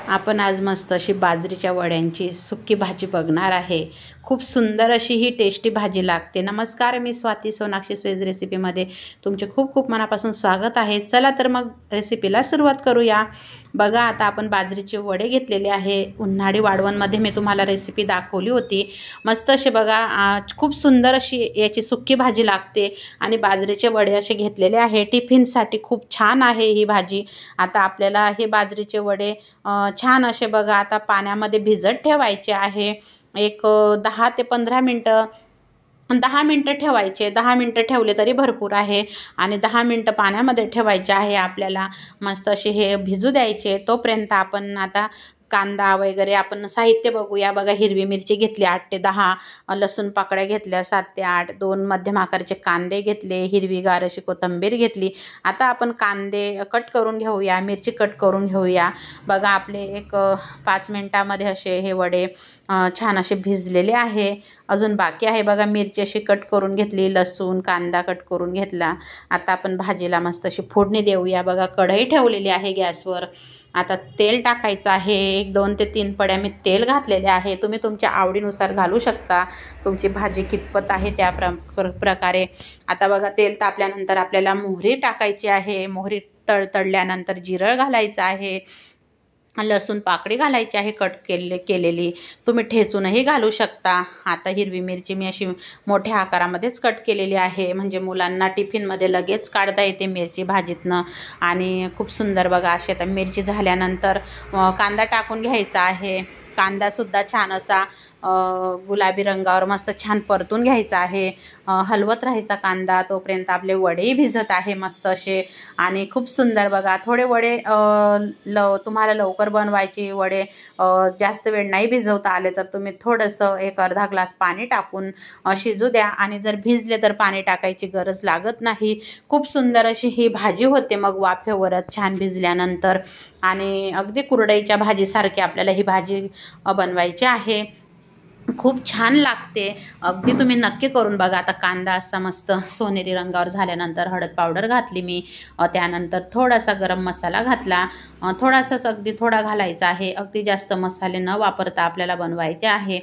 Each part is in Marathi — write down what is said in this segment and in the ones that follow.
आपण आज मस्त अशी बाजरीच्या वड्यांची सुक्की भाजी बघणार आहे। खूप सुंदर अशी ही टेस्टी भाजी लागते। नमस्कार, मी स्वाती सोनाक्षी वेज रेसिपीमध्ये तुमचे खूप खूप मनापासून स्वागत आहे। चला तर मग रेसिपीला सुरुवात करूया। बघा, आता आपण बाजरीचे वडे घेतलेले आहे। उन्हाळी वाळवणमध्ये मी तुम्हाला रेसिपी दाखवली होती। मस्त असे बघा, खूप सुंदर अशी याची सुक्की भाजी लागते आणि बाजरीचे वडे असे घेतलेले आहे। टिफिनसाठी खूप छान आहे ही भाजी। आता आपल्याला हे बाजरीचे वडे छान असे बघा आता पाण्यामध्ये भिजत ठेवायचे आहे। एक 10 ते 15 मिनटं 10 मिनटं ठेवायचे। 10 मिनटं ठेवले तरी भरपूर आहे आणि 10 मिनटं पाण्यामध्ये ठेवायचे आहे आपल्याला। मस्त असे हे भिजू द्यायचे। तोपर्यंत आपण आता कांदा वगैरे आपण साहित्य बघूया। बघा, हिरवी मिरची घेतली 8 ते 10, लसूण पाकळ्या घेतल्या 7 ते 8, 2 मध्यम आकाराचे कांदे घेतले, हिरवीगार अशी कोथिंबीर घेतली। आता आपण कांदे कट करून घेऊया, मिरची कट करून घेऊया। बघा, आपले एक 5 मिनिटामध्ये असे हे वडे छान असे भिजलेले आहे। अजून बाकी आहे। बघा, मिरची अशी कट करून घेतली, लसूण कांदा कट करून घेतला। आता आपण भाजीला मस्त अशी फोडणी देऊया। बघा, कढई ठेवलेली आहे गॅसवर। आता तेल टाकायचं आहे। 1 2 ते 3 पड्या मी तेल घातलेले आहे। तुम्ही तुमच्या आवडीनुसार घालू शकता, तुमची भाजी कितपत आहे त्या प्रकारे। आता बघा, तेल तापल्यानंतर आपल्याला मोहरी टाकायची आहे। मोहरी तळतळल्यानंतर जिरं घालायचं आहे, लसूण पाकळी घालायची आहे कट केलेली। तुम्ही ठेचूनही घालू शकता। आता हिरवी मिरची मी अशी मोठ्या आकारामध्येच कट केलेली आहे, म्हणजे मुलांना टिफिनमध्ये लगेच काढता येते मिरची भाजीतनं। आणि खूप सुंदर बघा अशी आता मिरची झाल्यानंतर कांदा टाकून घ्यायचा आहे। कांदासुद्धा छान असा गुलाबी रंगावर मस्त छान परतून घ्यायचा आहे। हलवत राहायचा कांदा तोपर्यंत आपले वडेही भिजत आहे मस्त असे। आणि खूप सुंदर बघा, थोडे वडे तुम्हाला लवकर बनवायचे वडे जास्त वेळ नाही भिजवता आले तर तुम्ही थोडंसं एक अर्धा ग्लास पाणी टाकून शिजू द्या। आणि जर भिजले तर पाणी टाकायची गरज लागत नाही। खूप सुंदर अशी ही भाजी होते मग वाफेवरच छान भिजल्यानंतर। आणि अगदी कुरडईच्या भाजीसारखी आपल्याला ही भाजी बनवायची आहे। खूप छान लागते, अगदी तुम्ही नक्की करून बघा। आता कांदा असा मस्त सोनेरी रंगावर झाल्यानंतर हळद पावडर घातली मी, त्यानंतर थोडासा गरम मसाला घातला। थोडासाच अगदी थोडा घालायचा आहे, अगदी जास्त मसाले न वापरता आपल्याला बनवायचे आहे।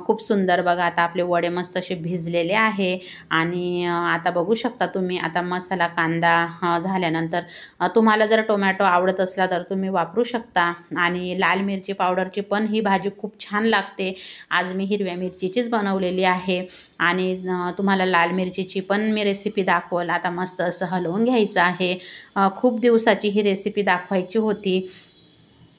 खूप सुंदर बघा, आता आपले वडे मस्त असे भिजलेले आहे। आणि आता बघू शकता तुम्ही, आता मसाला कांदा झाल्यानंतर तुम्हाला जर टोमॅटो आवडत असला तर तुम्ही वापरू शकता। आणि लाल मिरची पावडरची पण ही भाजी खूप छान लागते। आज मी हिरव्या मिरचीचीच बनवलेली आहे आणि तुम्हाला लाल मिरचीची पण मी रेसिपी दाखवल। आता मस्त असं हलवून घ्यायचं आहे। खूप दिवसाची ही रेसिपी दाखवायची होती,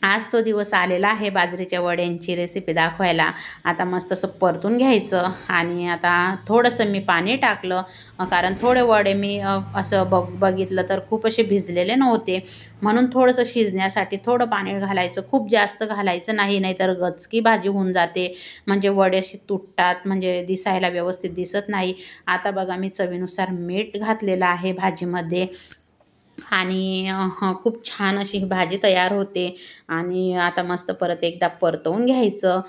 आज तो दिवस आलेला आहे बाजरीच्या वड्यांची रेसिपी दाखवायला। आता मस्त असं परतून घ्यायचं आणि आता थोडंसं मी पाणी टाकलं, कारण थोडे वडे मी असं बघितलं तर खूप असे भिजलेले नव्हते, म्हणून थोडंसं शिजण्यासाठी थोडं पाणी घालायचं। खूप जास्त घालायचं नाही, नाहीतर गचकी भाजी होऊन जाते, म्हणजे वडे अशी तुटतात, म्हणजे दिसायला व्यवस्थित दिसत नाही। आता बघा, मी चवीनुसार मीठ घातलेलं आहे भाजीमध्ये आणि खूप छान अशी ही भाजी तयार होते। आणि आता मस्त परत एकदा परतवून घ्यायचं।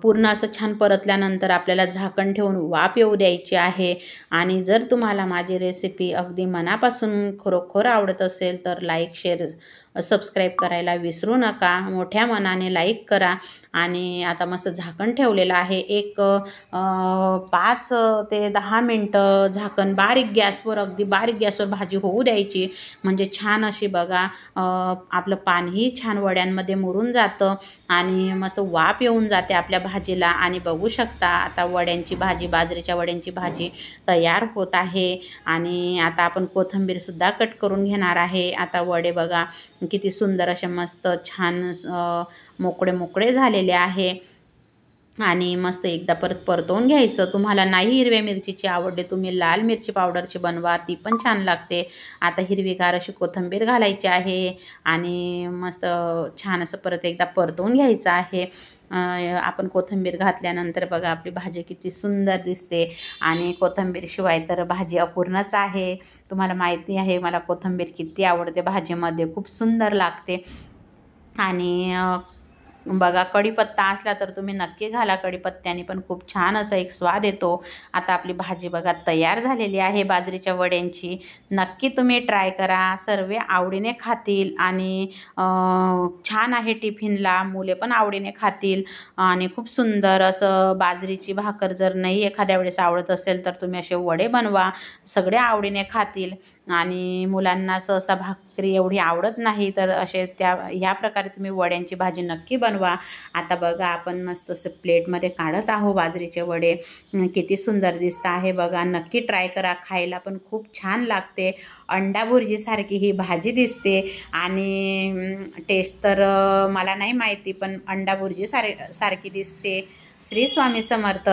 पूर्ण असं छान परतल्यानंतर आपल्याला झाकण ठेवून वाफ येऊ द्यायची आहे। आणि जर तुम्हाला माझी रेसिपी अगदी मनापासून खरोखर आवडत असेल तर लाईक शेअर सबस्क्राईब करायला विसरू नका। मोठ्या मनाने लाईक करा। आणि आता मस्त झाकण ठेवलेलं आहे, एक 5 ते 10 मिनटं झाकण बारीक गॅसवर, अगदी बारीक गॅसवर भाजी होऊ द्यायची, म्हणजे छान अशी बघा आपलं पाणीही छान वड्यांमध्ये मुरून जातं आणि मस्त वाफ येऊन जाते आपल्या भाजीला। आणि बघू शकता आता वड्यांची भाजी, बाजरीच्या वड्यांची भाजी तयार होत आहे। आणि आता आपण कोथिंबीरसुद्धा कट करून घेणार आहे। आता वडे बघा किती सुंदर असे मस्त छान मोकळे मोकळे झालेले आहे। आणि मस्त एकदा परत परतवून घ्यायचं। तुम्हाला नाही हिरव्या मिरचीची आवडली, तुम्ही लाल मिरची पावडरची बनवा, ती पण छान लागते। आता हिरवीगार अशी कोथिंबीर घालायची आहे आणि मस्त छान असं परत एकदा परतवून घ्यायचं आहे। आपण कोथिंबीर घातल्यानंतर बघा आपली भाजी किती सुंदर दिसते। आणि कोथिंबीरशिवाय तर भाजी अपूर्णच आहे। तुम्हाला माहिती आहे मला कोथिंबीर किती आवडते भाजीमध्ये, खूप सुंदर लागते। आणि बघा कढीपत्ता असला तर तुम्ही नक्की घाला, कढीपत्त्याने पण खूप छान असा एक स्वाद येतो। आता आपली भाजी बघा तयार झालेली आहे बाजरीच्या वड्यांची। नक्की तुम्ही ट्राय करा, सर्व आवडीने खातील आणि छान आहे टिफिनला, मुले पण आवडीने खातील आणि खूप सुंदर असं बाजरीची भाकर जर नाही एखाद्या वेळेस आवडत असेल तर तुम्ही असे वडे बनवा, सगळे आवडीने खातील। आणि मुलांना सहसा भाकरी एवढी आवडत नाही तर असे ह्या प्रकारे तुम्ही वड्यांची भाजी नक्की बनवा। आता बघा आपण मस्त असं प्लेटमध्ये काढत आहोत बाजरीचे वडे, किती सुंदर दिसत आहे बघा। नक्की ट्राय करा, खायला पण खूप छान लागते, अंडा भुर्जीसारखी ही भाजी दिसते आणि टेस्ट तर मला नाही माहिती पण अंडा भुर्जी सारखी दिसते। श्री स्वामी समर्थ।